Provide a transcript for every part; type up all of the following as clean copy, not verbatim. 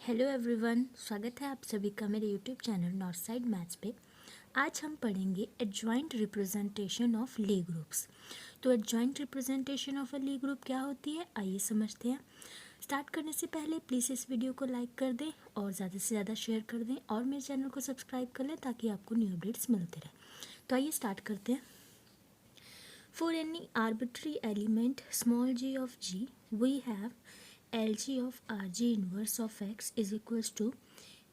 Hello everyone, स्वागत है आप सभी का मेरे YouTube channel north side maths पे। आज हम पढ़ेंगे adjoint representation of Lie groups. तो adjoint representation of a Lie group क्या होती है, आइए समझते हैं। स्टार्ट करने से पहले प्लीज़ इस वीडियो को लाइक कर दें और ज़्यादा से ज़्यादा शेयर कर दें और मेरे चैनल को सब्सक्राइब कर लें ताकि आपको न्यू अपडेट्स मिलते रहें। तो आइए स्टार्ट करते हैं। For any arbitrary element small g of g, we have Lg of Rg inverse of x is equals to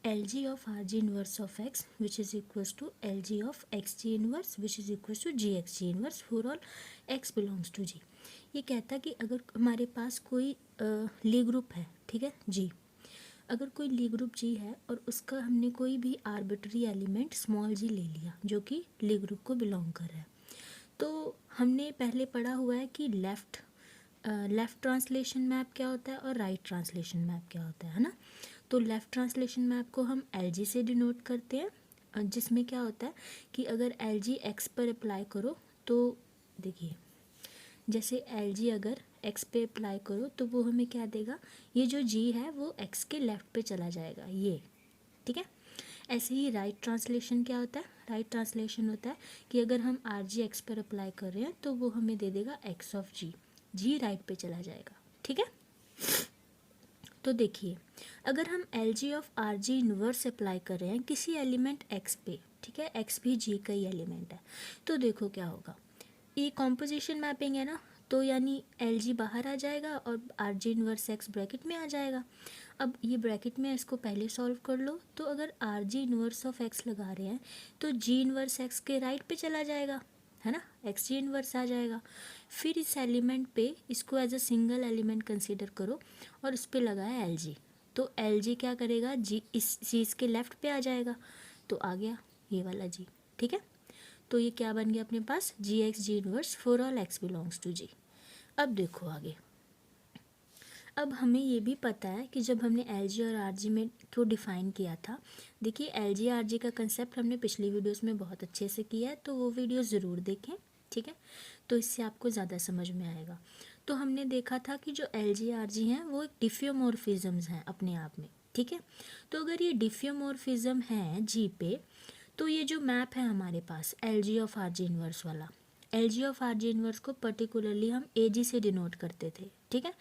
Lg of Rg inverse of x, which is equals to Lg of xg inverse, which is equals to gxg inverse for all x belongs to g। ये कहता है कि अगर हमारे पास कोई ली group है, ठीक है जी, अगर कोई ली ग्रुप जी है और उसका हमने कोई भी आर्बिट्री एलिमेंट स्मॉल जी ले लिया जो कि ली ग्रुप को बिलोंग कर रहा है, तो हमने पहले पढ़ा हुआ है कि लेफ़्ट ट्रांसलेशन मैप क्या होता है और राइट ट्रांसलेशन मैप क्या होता है ना। तो लेफ़्ट ट्रांसलेशन मैप को हम LG से डिनोट करते हैं, जिसमें क्या होता है कि अगर LG x पर अप्लाई करो तो देखिए, जैसे LG अगर x पे अप्लाई करो तो वो हमें क्या देगा, ये जो G है वो x के लेफ़्ट पे चला जाएगा, ये ठीक है। ऐसे ही राइट ट्रांसलेशन क्या होता है, राइट ट्रांसलेशन होता है कि अगर हम Rg x पर अप्लाई कर रहे हैं तो वो हमें दे देगा x of g, g right पे चला जाएगा, ठीक है। तो देखिए, अगर हम Lg of Rg inverse apply कर रहे हैं किसी एलिमेंट x पे, ठीक है, x भी g का ही एलिमेंट है, तो देखो क्या होगा, ये कॉम्पोजिशन मैपिंग है ना, तो यानी Lg बाहर आ जाएगा और Rg इन्वर्स x ब्रैकेट में आ जाएगा। अब ये ब्रैकेट में इसको पहले सॉल्व कर लो, तो अगर Rg इन्वर्स ऑफ x लगा रहे हैं तो g इन्वर्स x के राइट पे चला जाएगा, है ना, xg इन्वर्स आ जाएगा। फिर इस एलिमेंट पे इसको as a single element consider करो और उस पर लगाया Lg, तो Lg क्या करेगा, g इस चीज़ के लेफ्ट पे आ जाएगा, तो आ गया ये वाला g, ठीक है। तो ये क्या बन गया अपने पास, G X G inverse for all X belongs to G. अब देखो आगे, अब हमें ये भी पता है कि जब हमने LG और RG में को डिफ़ाइन किया था, देखिए LG RG का कंसेप्ट हमने पिछली वीडियोस में बहुत अच्छे से किया है, तो वो वीडियो ज़रूर देखें, ठीक है, तो इससे आपको ज़्यादा समझ में आएगा। तो हमने देखा था कि जो LG RG हैं वो एक डिफ्यूमॉर्फिज्म्स हैं अपने आप में, ठीक है। तो अगर ये डिफ्यूमॉर्फिज्म है जी पे, तो ये जो मैप है हमारे पास LG ऑफ RG इन्वर्स वाला, LG ऑफ RG इन्वर्स को पर्टिकुलरली हम AG से डिनोट करते थे, ठीक है।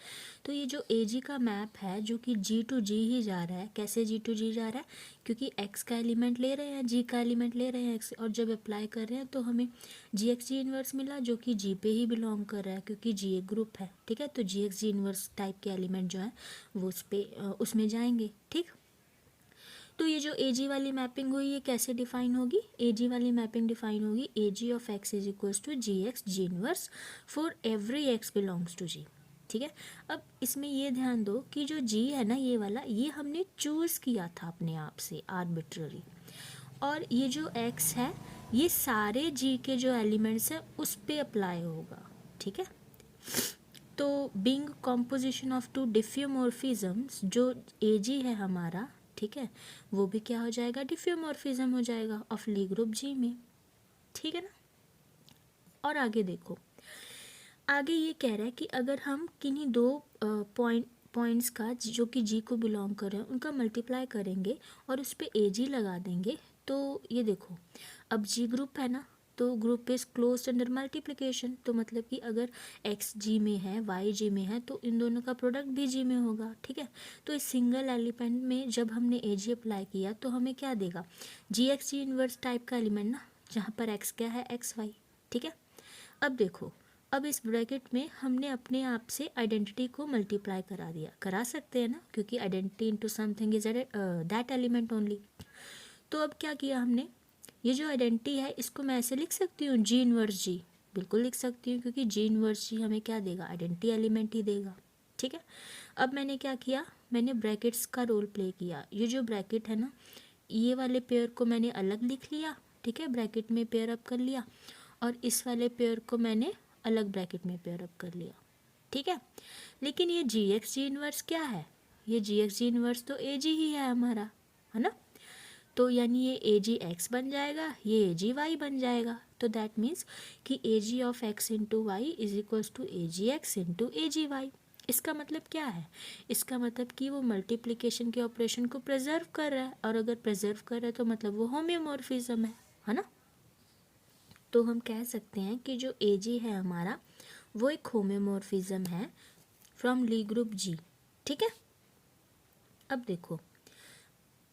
तो ये जो AG का मैप है जो कि G टू G ही जा रहा है, कैसे G टू G जा रहा है, क्योंकि X का एलिमेंट ले रहे हैं, G का एलिमेंट ले रहे हैं X, और जब अप्लाई कर रहे हैं तो हमें GXG इन्वर्स मिला जो कि G पे ही बिलोंग कर रहा है क्योंकि G एक ग्रुप है, ठीक है। तो GXG इन्वर्स टाइप के एलिमेंट जो है वो उस पर उसमें जाएंगे, ठीक। तो ये जो AG वाली मैपिंग हुई ये कैसे डिफाइन होगी, AG वाली मैपिंग डिफाइन होगी AG of x is equals to G X G inverse for every x belongs to G, ठीक है। अब इसमें ये ध्यान दो कि जो G है ना ये वाला, ये हमने चूज़ किया था अपने आप से आर्बिट्ररी, और ये जो x है ये सारे G के जो एलिमेंट्स हैं उस पर अप्लाई होगा, ठीक है। तो बीइंग कॉम्पोजिशन ऑफ टू डिफ्यूमॉर्फिज्म्स, जो AG है हमारा, ठीक है, वो भी क्या हो जाएगा, डिफ्यूमॉर्फिज्म हो जाएगा ऑफ ली ग्रुप जी में, ठीक है ना। और आगे देखो, आगे ये कह रहा है कि अगर हम किन्हीं दो पॉइंट्स का जो कि जी को बिलोंग कर रहे हैं उनका मल्टीप्लाई करेंगे और उस पर AG लगा देंगे, तो ये देखो, अब जी ग्रुप है ना, तो group is close under multiplication, तो मतलब कि अगर एक्स जी में है वाई जी में है तो इन दोनों का प्रोडक्ट भी जी में होगा, ठीक है। तो इस सिंगल एलिमेंट में जब हमने AG अप्लाई किया तो हमें क्या देगा, जी एक्स जी इन्वर्स टाइप का एलिमेंट ना, जहाँ पर एक्स क्या है, एक्स वाई, ठीक है। अब देखो, अब इस ब्रैकेट में हमने अपने आप से आइडेंटिटी को मल्टीप्लाई करा दिया, करा सकते हैं ना, क्योंकि identity into something is that element only. तो अब क्या किया हमने, ये जो आइडेंटिटी है इसको मैं ऐसे लिख सकती हूँ जी इनवर्स जी, बिल्कुल लिख सकती हूँ, क्योंकि जी इनवर्स जी हमें क्या देगा, आइडेंटिटी एलिमेंट ही देगा, ठीक है। अब मैंने क्या किया, मैंने ब्रैकेट्स का रोल प्ले किया, ये जो ब्रैकेट है ना ये वाले पेयर को मैंने अलग लिख लिया, ठीक है, ब्रैकेट में पेयर अप कर लिया, और इस वाले पेयर को मैंने अलग ब्रैकेट में पेयर अप कर लिया, ठीक है। लेकिन ये जी एक्स जी इन्वर्स क्या है, ये जी एक्स जी इन्वर्स तो AG ही है हमारा, है ना। तो यानी ये AG x बन जाएगा, ये AG y बन जाएगा, तो दैट मीन्स कि AG of x into Y is equals to AG x into AG y। इसका मतलब क्या है, इसका मतलब कि वो मल्टीप्लिकेशन के ऑपरेशन को प्रिजर्व कर रहा है, और अगर प्रिजर्व कर रहा है तो मतलब वो होम्योमॉर्फिज्म है ना। तो हम कह सकते हैं कि जो एजी है हमारा वो एक होम्योमॉर्फिज्म है फ्रॉम ली ग्रुप जी। ठीक है, अब देखो,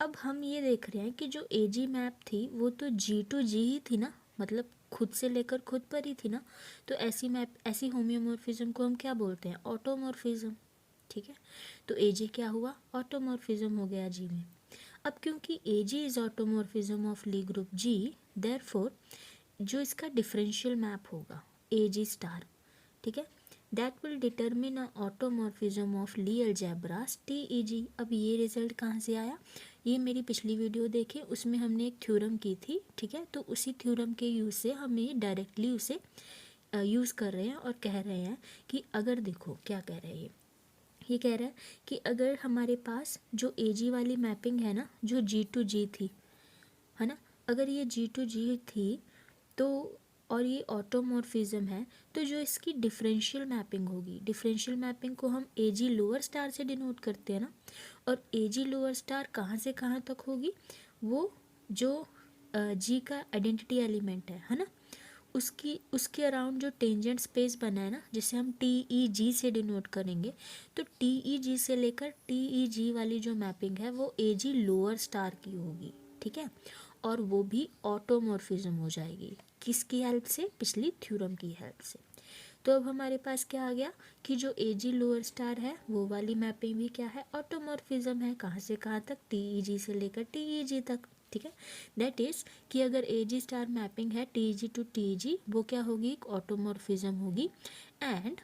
अब हम ये देख रहे हैं कि जो एजी मैप थी वो तो जी टू जी ही थी ना, मतलब खुद से लेकर खुद पर ही थी ना। तो ऐसी मैप, ऐसी होम्योमॉर्फिज्म को हम क्या बोलते हैं, ऑटोमॉर्फिज्म। ठीक है, तो एजी क्या हुआ, ऑटोमॉर्फिज्म हो गया जी में। अब क्योंकि AG is automorphism of Lie group G, therefore जो इसका डिफरेंशियल मैप होगा एजी स्टार, ठीक है, that will determine a automorphism of Lie algebras TEG. अब ये रिजल्ट कहाँ से आया, ये मेरी पिछली वीडियो देखें, उसमें हमने एक थ्योरम की थी। ठीक है, तो उसी थ्योरम के यूज़ से हम ये डायरेक्टली उसे यूज़ कर रहे हैं और कह रहे हैं कि अगर देखो क्या कह रहे हैं, ये कह रहा है कि अगर हमारे पास जो एजी वाली मैपिंग है ना, जो जी टू जी थी, है ना, अगर ये जी टू जी थी तो, और ये ऑटोमॉर्फिज्म है, तो जो इसकी डिफरेंशियल मैपिंग होगी, डिफरेंशियल मैपिंग को हम ए जी लोअर स्टार से डिनोट करते हैं ना, और ए जी लोअर स्टार कहाँ से कहाँ तक होगी, वो जो जी का आइडेंटिटी एलिमेंट है ना, उसके अराउंड जो टेंजेंट स्पेस बना है ना, जिसे हम टी ई जी से डिनोट करेंगे, तो टी ई जी से लेकर टी ई जी वाली जो मैपिंग है वो ए जी लोअर स्टार की होगी। ठीक है, और वो भी ऑटोमॉर्फिज्म हो जाएगी, किसकी हेल्प से, पिछली थ्योरम की हेल्प से। तो अब हमारे पास क्या आ गया कि जो ए जी लोअर स्टार है वो वाली मैपिंग भी क्या है, ऑटोमॉर्फिज्म है, कहाँ से कहाँ तक, टी ई जी से लेकर टी ई जी तक। ठीक है, दैट इज कि अगर ए जी स्टार मैपिंग है T G to T G, वो क्या होगी, एक ऑटोमॉर्फिज्म होगी। And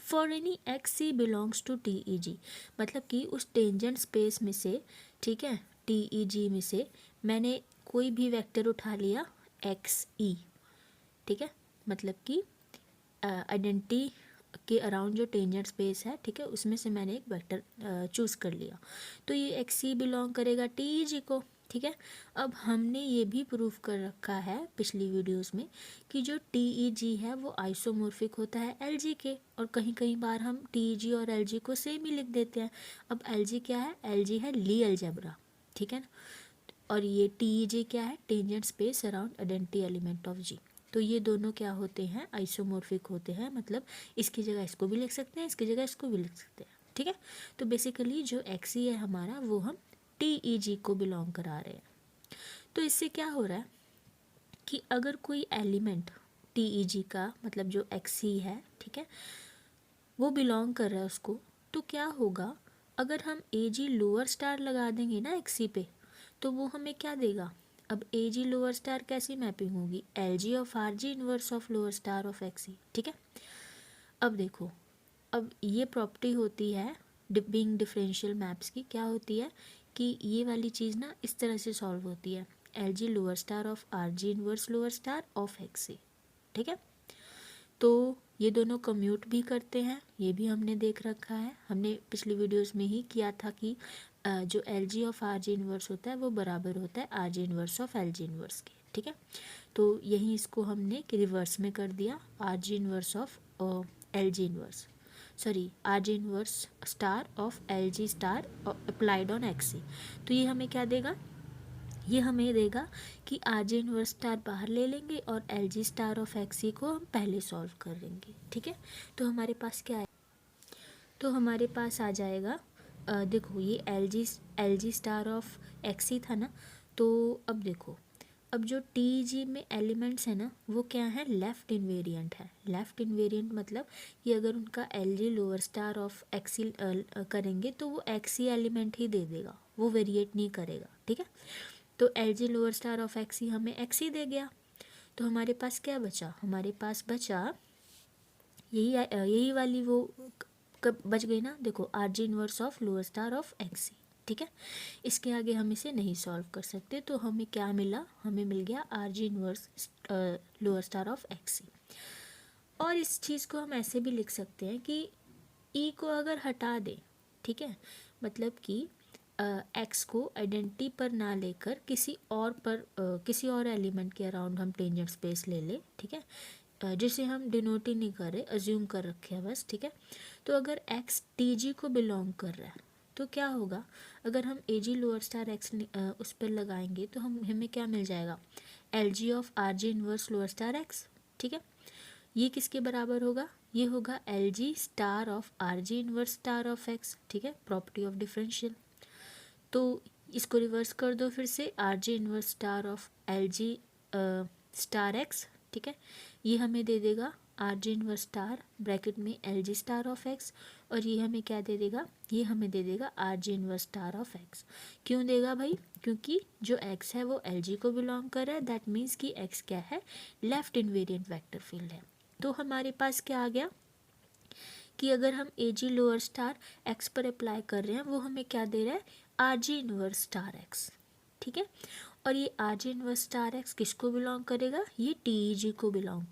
for any X C belongs to T E G, मतलब कि उस टेंजेंट स्पेस में से, ठीक है, टी ई जी में से मैंने कोई भी वेक्टर उठा लिया एक्स ई, ठीक है, मतलब कि आइडेंटिटी के अराउंड जो टेंजेंट स्पेस है, ठीक है, उसमें से मैंने एक वेक्टर चूज़ कर लिया, तो ये एक्स सी बिलोंग करेगा टी ई जी को। ठीक है, अब हमने ये भी प्रूफ कर रखा है पिछली वीडियोस में कि जो टी ई जी है वो आइसोमॉर्फिक होता है एल जी के, और कहीं कहीं बार हम टी ई जी और एल जी को सेम ही लिख देते हैं। अब एल जी क्या है, एल जी है ली अलजेब्रा, ठीक है ना, और ये टी ई जी क्या है, tangent space around identity element of G. तो ये दोनों क्या होते हैं, आइसोमॉर्फिक होते हैं, मतलब इसकी जगह इसको भी लिख सकते हैं, इसकी जगह इसको भी लिख सकते हैं। ठीक है, तो बेसिकली जो एक्स ई है हमारा वो हम टी ई जी को बिलोंग करा रहे हैं। तो इससे क्या हो रहा है कि अगर कोई एलिमेंट टी ई जी का, मतलब जो एक्स ई है, ठीक है, वो बिलोंग कर रहा है उसको, तो क्या होगा, अगर हम ए जी लोअर स्टार लगा देंगे ना एक्स ई पे, तो वो हमें क्या देगा। अब ए जी लोअर स्टार कैसी मैपिंग होगी, L G of R G inverse of lower star of X E. ठीक है, अब देखो, अब ये प्रॉपर्टी होती है बीइंग डिफरेंशियल मैप्स की, क्या होती है कि ये वाली चीज़ ना इस तरह से सॉल्व होती है, L G lower star of R G inverse lower star of X E. ठीक है, तो ये दोनों कम्यूट भी करते हैं, ये भी हमने देख रखा है, हमने पिछली वीडियोस में ही किया था कि जो L G of R G inverse होता है वो बराबर होता है are G inverse of L G inverse के। ठीक है, तो यही इसको हमने रिवर्स में कर दिया, R G inverse of L G inverse, sorry R G inverse star of L G star applied on X C. तो ये हमें क्या देगा, ये हमें देगा कि आर जी इनवर्स स्टार बाहर ले लेंगे और L G star of X C को हम पहले सॉल्व कर लेंगे। ठीक है, तो हमारे पास क्या है, तो हमारे पास आ जाएगा देखो ये L G star of X C था ना, तो अब देखो, अब जो टी जी में एलिमेंट्स है ना वो क्या है, लेफ़्ट इन्वेरिएंट है। लेफ़्ट इन्वेरिएंट मतलब कि अगर उनका L G lower star of X E करेंगे तो वो एक्सी एलिमेंट ही दे देगा, वो वेरिएट नहीं करेगा। ठीक है, तो L G lower star of X E हमें एक्सी दे गया, तो हमारे पास क्या बचा, हमारे पास बचा यही वाली वो कब बच गई ना, देखो R G inverse of lower star of X E. ठीक है, इसके आगे हम इसे नहीं सॉल्व कर सकते, तो हमें क्या मिला, हमें मिल गया R G inverse lower star of X E. और इस चीज़ को हम ऐसे भी लिख सकते हैं कि ई को अगर हटा दें, ठीक है, मतलब कि एक्स को आइडेंटिटी पर ना लेकर किसी और पर किसी और एलिमेंट के अराउंड हम टेंजेंट स्पेस ले लें, ठीक है, जिसे हम डिनोट ही नहीं कर रहे, अज्यूम कर रखे हैं बस, ठीक है। तो अगर x टी जी को बिलोंग कर रहा है तो क्या होगा, अगर हम ए जी लोअर स्टार x उस पर लगाएंगे तो हमें क्या मिल जाएगा, L G of R G inverse lower star x, ठीक है। ये किसके बराबर होगा, ये होगा L G star of R G inverse star of x, ठीक है, प्रॉपर्टी ऑफ डिफरेंशियल। तो इसको रिवर्स कर दो फिर से, R G inverse star of L G star X, ठीक है। ये हमें दे देगा R G inverse star bracket में L G star of X, और ये हमें क्या दे देगा, ये हमें दे देगा R G inverse star of x. क्यों देगा भाई, क्योंकि जो एक्स है वो एल जी को बिलोंग कर रहा है, दैट मीन्स कि एक्स क्या है, लेफ्ट इनवेरिएंट वेक्टर फील्ड है। तो हमारे पास क्या आ गया कि अगर हम ए जी लोअर स्टार एक्स पर अप्लाई कर रहे हैं वो हमें क्या दे रहा है, are G inverse star X, ठीक है। और ये are G inverse star x किसको बिलोंग करेगा, ये टी ई जी को बिलोंग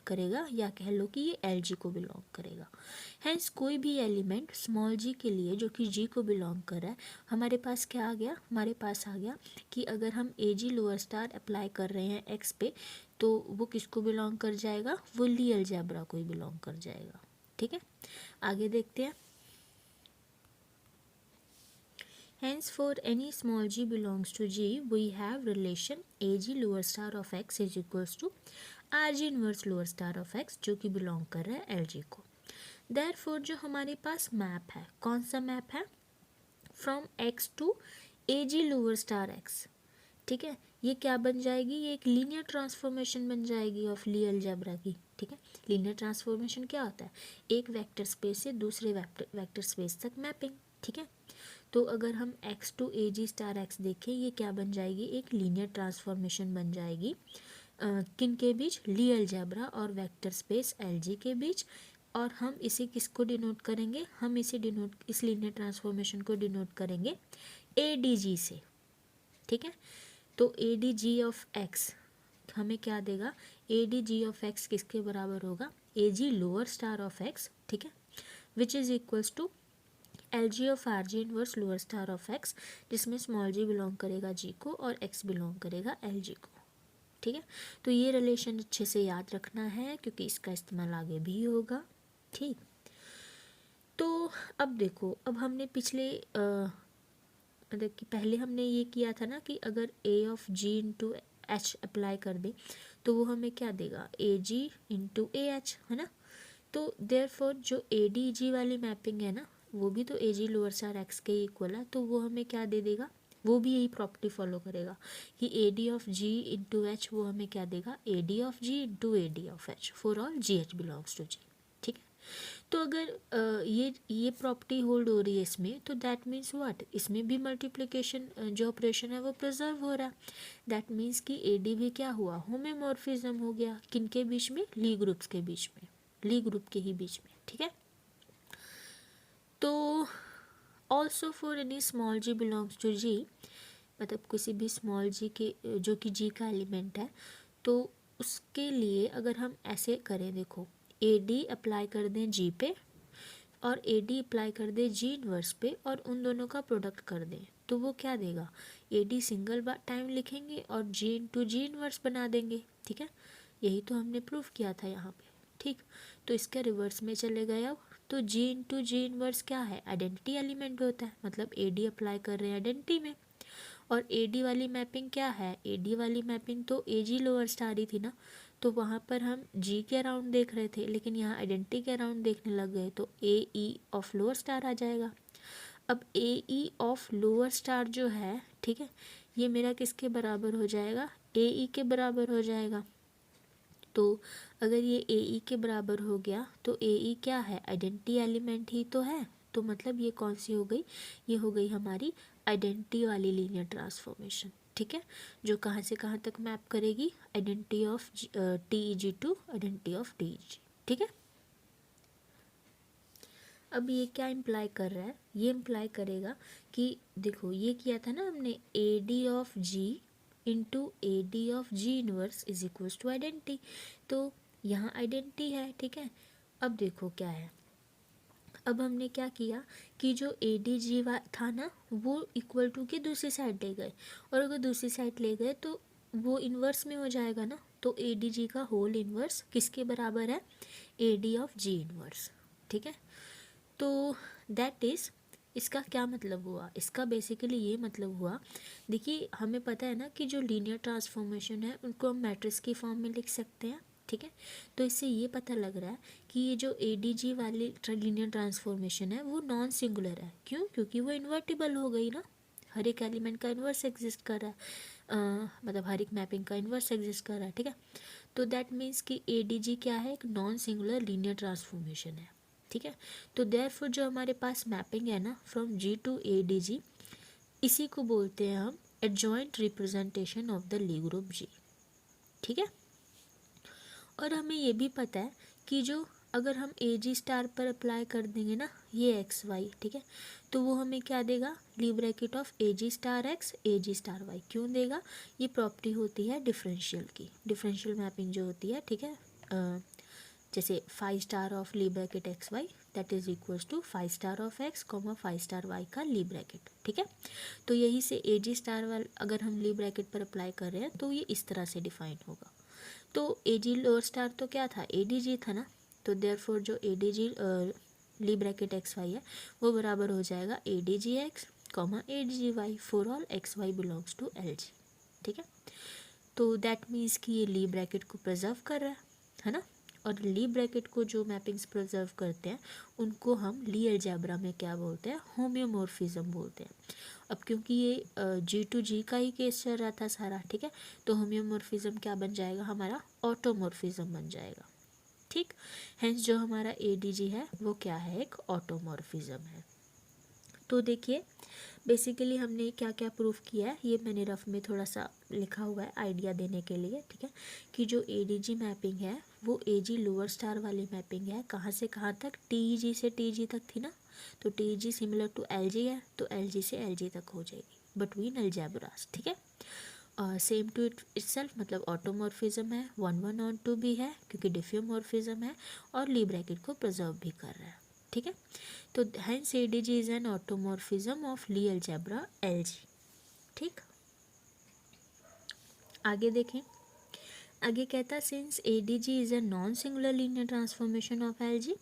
करेगा, या कह लो कि ये एल जी को बिलोंग करेगा। हैंस कोई भी एलिमेंट स्मॉल जी के लिए जो कि जी को बिलोंग कर रहा है, हमारे पास क्या आ गया, हमारे पास आ गया कि अगर हम ए जी लोअर स्टार अप्लाई कर रहे हैं एक्स पे तो वो किसको बिलोंग कर जाएगा, वो ली अलजेब्रा को ही बिलोंग कर जाएगा, ठीक है। आगे देखते हैं। Hence, for any small g belongs to G, we have relation AG lower star of x is equals to RG inverse lower star of x, जो कि बिलोंग कर रहा है LG को। Therefore, जो हमारे पास मैप है, कौन सा मैप है, from x to AG lower star x, ठीक है। ये क्या बन जाएगी, ये एक लीनियर ट्रांसफॉर्मेशन बन जाएगी ऑफ ली अलजेब्रा की, ठीक है। लीनियर ट्रांसफॉर्मेशन क्या होता है, एक वेक्टर स्पेस से दूसरे वेक्टर स्पेस तक मैपिंग, ठीक है। तो अगर हम x to A G star X देखें, ये क्या बन जाएगी, एक लीनियर ट्रांसफॉर्मेशन बन जाएगी किन के बीच, ली अलजेब्रा और वेक्टर स्पेस एल जी के बीच। और हम इसे किसको डिनोट करेंगे, हम इस लीनियर ट्रांसफॉर्मेशन को डिनोट करेंगे ए डी जी से, ठीक है। तो A D G of X हमें क्या देगा, A D G of X किसके बराबर होगा, A G lower star of X, ठीक है, which is equals to L G of R G inverse lower star of X, जिसमें स्मॉल जी बिलोंग करेगा जी को और एक्स बिलोंग करेगा एल जी को, ठीक है। तो ये रिलेशन अच्छे से याद रखना है क्योंकि इसका इस्तेमाल आगे भी होगा, ठीक। तो अब देखो, अब हमने पिछले मतलब कि पहले हमने ये किया था ना कि अगर A of G into H apply कर दे तो वो हमें क्या देगा, ए जी इंटू ए एच, है ना। तो देयरफॉर जो ए डी जी वाली मैपिंग है ना, वो भी तो ए जी लोअर स्टार एक्स के इक्वल है, तो वो हमें क्या दे देगा, वो भी यही प्रॉपर्टी फॉलो करेगा कि A D of G into H वो हमें क्या देगा, A D of G into A D of H for all G H belongs to G, ठीक है। तो अगर ये प्रॉपर्टी होल्ड हो रही है इसमें, तो दैट मीन्स व्हाट, इसमें भी मल्टीप्लिकेशन जो ऑपरेशन है वो प्रिजर्व हो रहा है। दैट मीन्स कि ए डी भी क्या हुआ, होमोमॉर्फिज्म हो गया, किन के बीच में, ली ग्रुप्स के बीच में, ली ग्रुप के ही बीच में, ठीक है। तो also for any small G belongs to G, मतलब किसी भी स्मॉल जी के जो कि जी का एलिमेंट है, तो उसके लिए अगर हम ऐसे करें, देखो ए डी अप्लाई कर दें जी पे और ए डी अप्लाई कर दें जी इनवर्स पे और उन दोनों का प्रोडक्ट कर दें, तो वो क्या देगा, ए डी सिंगल टाइम लिखेंगे और जी इंटू जी इनवर्स बना देंगे, ठीक है। यही तो हमने प्रूफ किया था यहाँ पे, ठीक। तो इसके रिवर्स में चले गए अब, तो जी इंटू जी इनवर्स क्या है, आइडेंटिटी एलिमेंट होता है, मतलब ए डी अप्लाई कर रहे हैं आइडेंटिटी में। और ए डी वाली मैपिंग क्या है, ए डी वाली मैपिंग तो ए जी लोअर स्टार ही थी ना, तो वहाँ पर हम जी के अराउंड देख रहे थे, लेकिन यहाँ आइडेंटिटी के अराउंड देखने लग गए, तो ए ई ऑफ लोअर स्टार आ जाएगा। अब ए ई ऑफ लोअर स्टार जो है, ठीक है, ये मेरा किसके बराबर हो जाएगा, ए ई के बराबर हो जाएगा। तो अगर ये ए ई के बराबर हो गया तो ए ई क्या है, आइडेंटिटी एलिमेंट ही तो है, तो मतलब ये कौन सी हो गई, ये हो गई हमारी आइडेंटिटी वाली लीनियर ट्रांसफॉर्मेशन, ठीक है, जो कहाँ से कहाँ तक मैप करेगी, identity of T E G to identity of T E G, ठीक है। अब ये क्या इम्प्लाई कर रहा है, ये इम्प्लाई करेगा कि देखो ये किया था ना हमने, A D of G into A D of G inverse is equals to identity, तो यहाँ आइडेंटिटी है, ठीक है। अब देखो क्या है, अब हमने क्या किया कि जो ए डी जी था ना वो इक्वल टू की दूसरी साइड ले गए, और अगर दूसरी साइड ले गए तो वो इन्वर्स में हो जाएगा ना, तो ए डी जी का होल इन्वर्स किसके बराबर है, A D of G inverse, ठीक है। तो दैट इज़, इसका क्या मतलब हुआ, इसका बेसिकली ये मतलब हुआ, देखिए हमें पता है ना कि जो लीनियर ट्रांसफॉर्मेशन है उनको हम मैट्रिक्स की फॉर्म में लिख सकते हैं, ठीक है। तो इससे ये पता लग रहा है कि ये जो ए डी जी वाली लीनियर ट्रांसफॉर्मेशन है वो नॉन सिंगुलर है। क्यों? क्योंकि वो इन्वर्टिबल हो गई ना, हर एक एलिमेंट का इन्वर्स एग्जिस्ट कर रहा है, मतलब हर एक मैपिंग का इन्वर्स एग्जिस्ट कर रहा है, ठीक है। तो दैट मीन्स कि ए डी जी क्या है, एक नॉन सिंगुलर लीनियर ट्रांसफॉर्मेशन है, ठीक है। तो देयरफॉर जो हमारे पास मैपिंग है ना from G to A D G, इसी को बोलते हैं हम adjoint representation of the Lie group G, ठीक है। और हमें ये भी पता है कि जो अगर हम ए जी स्टार पर अप्लाई कर देंगे ना ये एक्स वाई, ठीक है, तो वो हमें क्या देगा, Lie bracket of A G star X A G star Y. क्यों देगा, ये प्रॉपर्टी होती है डिफरेंशियल की, डिफरेंशियल मैपिंग जो होती है, ठीक है। जैसे 5 star of Lie bracket X Y that is equals to 5 star of X comma 5 star Y का ली ब्रैकेट, ठीक है। तो यही से ए जी स्टार वाल अगर हम ली ब्रैकेट पर अप्लाई कर रहे हैं तो ये इस तरह से डिफाइन होगा। तो ए जी लोअर स्टार तो क्या था, ए डी जी था ना, तो देयरफॉर जो A D G Lie bracket X Y है वो बराबर हो जाएगा A D G X comma A D G Y for all X Y belongs to L G, ठीक है। तो दैट मीन्स कि ये ली ब्रैकेट को प्रिजर्व कर रहा है ना। और ली ब्रैकेट को जो मैपिंग्स प्रिजर्व करते हैं उनको हम ली अलजेब्रा में क्या बोलते हैं, होम्योमॉर्फिज्म बोलते हैं। अब क्योंकि ये जी टू जी का ही केस चल रहा था सारा, ठीक है, तो होम्योमॉर्फिज्म क्या बन जाएगा, हमारा ऑटोमॉर्फिज्म बन जाएगा, ठीक। हेंस जो हमारा ए डी जी है वो क्या है, एक ऑटोमॉर्फिज्म है। तो देखिए बेसिकली हमने क्या क्या प्रूफ किया है, ये मैंने रफ में थोड़ा सा लिखा हुआ है आइडिया देने के लिए, ठीक है, कि जो ए डी जी मैपिंग है वो ए जी लोअर स्टार वाली मैपिंग है, कहाँ से कहाँ तक, टी जी से टी जी तक थी ना, तो T G similar to L G है तो एल जी से एल जी तक हो जाएगी बिटवीन अलजेब्रास, ठीक है। सेम टू इट इटसेल्फ मतलब ऑटोमॉर्फिज्म है, 1 1 और 2 भी है क्योंकि डिफ्यूमॉर्फिज्म है और ली ब्रैकेट को प्रिजर्व भी कर रहा है, ठीक है। तो hence A D G is an automorphism of Lie algebra L G, ठीक। आगे देखें, आगे कहता since A D G is a non singular linear transformation of L G,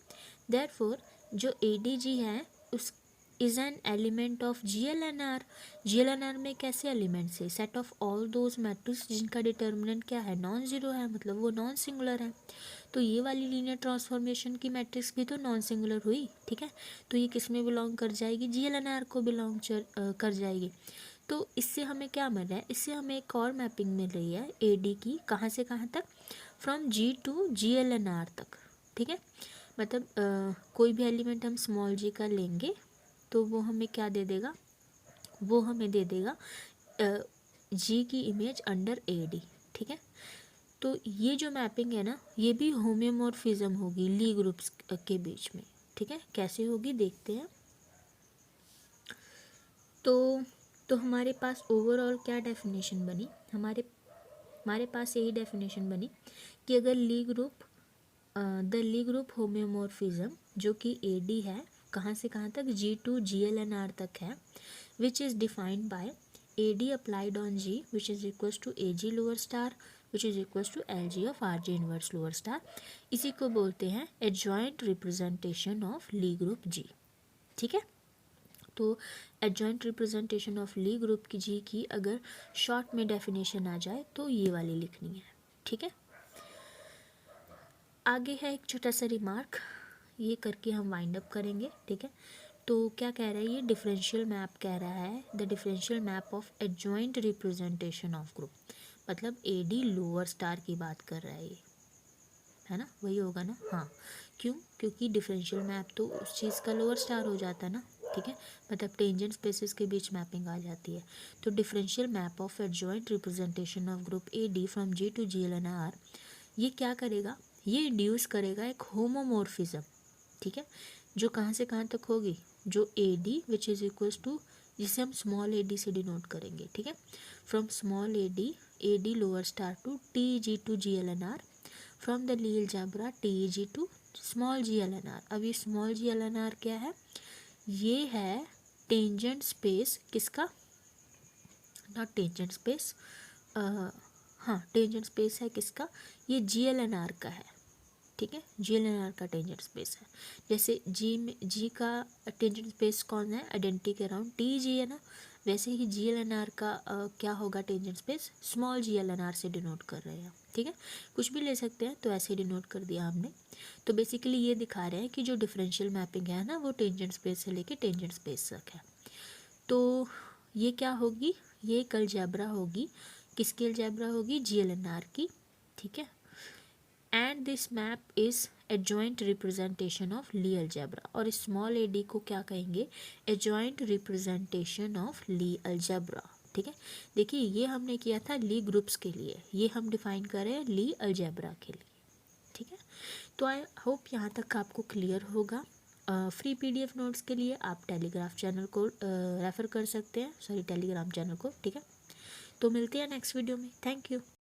therefore जो ए डी जी है उस is an element of G L N R. G L N R में कैसे एलिमेंट्स है, set of all those matrix जिनका determinant क्या है, non zero है, मतलब वो नॉन सिंगुलर है। तो ये वाली लीनियर ट्रांसफॉर्मेशन की मैट्रिक्स भी तो नॉन सिंगुलर हुई, ठीक है। तो ये किस में बिलोंग कर जाएगी, जी एल एन आर को बिलोंग कर जाएगी। तो इससे हमें क्या मिल रहा है, इससे हमें एक और मैपिंग मिल रही है ए डी की, कहाँ से कहाँ तक, from G to G L N R तक, ठीक है। मतलब कोई भी एलिमेंट हम स्मॉल जी का लेंगे तो वो हमें क्या दे देगा, वो हमें दे देगा जी की इमेज अंडर ए डी, ठीक है। तो ये जो मैपिंग है ना ये भी होम्योमॉर्फिज्म होगी ली ग्रुप्स के बीच में, ठीक है। कैसे होगी देखते हैं। तो हमारे पास ओवरऑल क्या डेफिनेशन बनी, हमारे पास यही डेफिनेशन बनी कि अगर Lie group the Lie group homeomorphism जो कि ए डी है कहाँ से कहाँ तक, G to G L N R तक है, which is defined by A D applied on G which is equals to A G lower star which is equals to L G of R G inverse lower star, इसी को बोलते हैं adjoint representation of Lie group G, ठीक है। तो adjoint representation of Lie group की जी की अगर शॉर्ट में डेफिनेशन आ जाए तो ये वाली लिखनी है, ठीक है। आगे है एक छोटा सा रिमार्क, ये करके हम वाइंड अप करेंगे, ठीक है। तो क्या कह रहा है ये, डिफरेंशियल मैप कह रहा है, the differential map of adjoint representation of group, मतलब ए डी लोअर स्टार की बात कर रहा है ये, है ना, वही होगा ना, हाँ। क्यों, क्योंकि डिफरेंशियल मैप तो उस चीज़ का लोअर स्टार हो जाता है ना, ठीक है, मतलब टेंजेंट स्पेसेस के बीच मैपिंग आ जाती है। तो differential map of adjoint representation of group A D from G to G L N R, ये क्या करेगा, ये इंड्यूस करेगा एक होमोमॉर्फिज्म, ठीक है, जो कहाँ से कहाँ तक होगी, जो A D which is equals to, जिसे हम स्मॉल ए डी से डिनोट करेंगे, ठीक है, from small A D lower star to T G to G L N R, from the Lie algebra T G to small G L N R. अब ये स्मॉल G L N आर क्या है, ये है टेंजेंट स्पेस किसका, not tangent space, हाँ टेंजेंट स्पेस है किसका, ये GLNR का है, ठीक है, GLNR का टेंजेंट स्पेस है। जैसे जी का टेंजेंट स्पेस कौन है, आइडेंटिटी के अराउंड TG है ना, वैसे ही GLNR का क्या होगा टेंजेंट स्पेस, स्मॉल GLNR से डिनोट कर रहे हैं, ठीक है, कुछ भी ले सकते हैं, तो ऐसे डिनोट कर दिया हमने। तो बेसिकली ये दिखा रहे हैं कि जो डिफरेंशियल मैपिंग है ना वो टेंजेंट स्पेस से लेके टेंजेंट स्पेस तक है। तो ये क्या होगी, ये एक अलजेब्रा होगी, किसकी अलजेब्रा होगी, GLNR की, ठीक है। And this map is adjoint representation of Lie algebra, और स्मॉल AD को क्या कहेंगे, adjoint representation of Lie algebra, ठीक है। देखिए ये हमने किया था ली ग्रुप्स के लिए, ये हम डिफाइन कर रहे हैं ली अलजेब्रा के लिए, ठीक है। तो आई होप यहाँ तक आपको क्लियर होगा। फ्री PDF नोट्स के लिए आप टेलीग्राफ चैनल को रेफ़र कर सकते हैं, टेलीग्राम चैनल को, ठीक है। तो मिलते हैं नेक्स्ट वीडियो में, थैंक यू।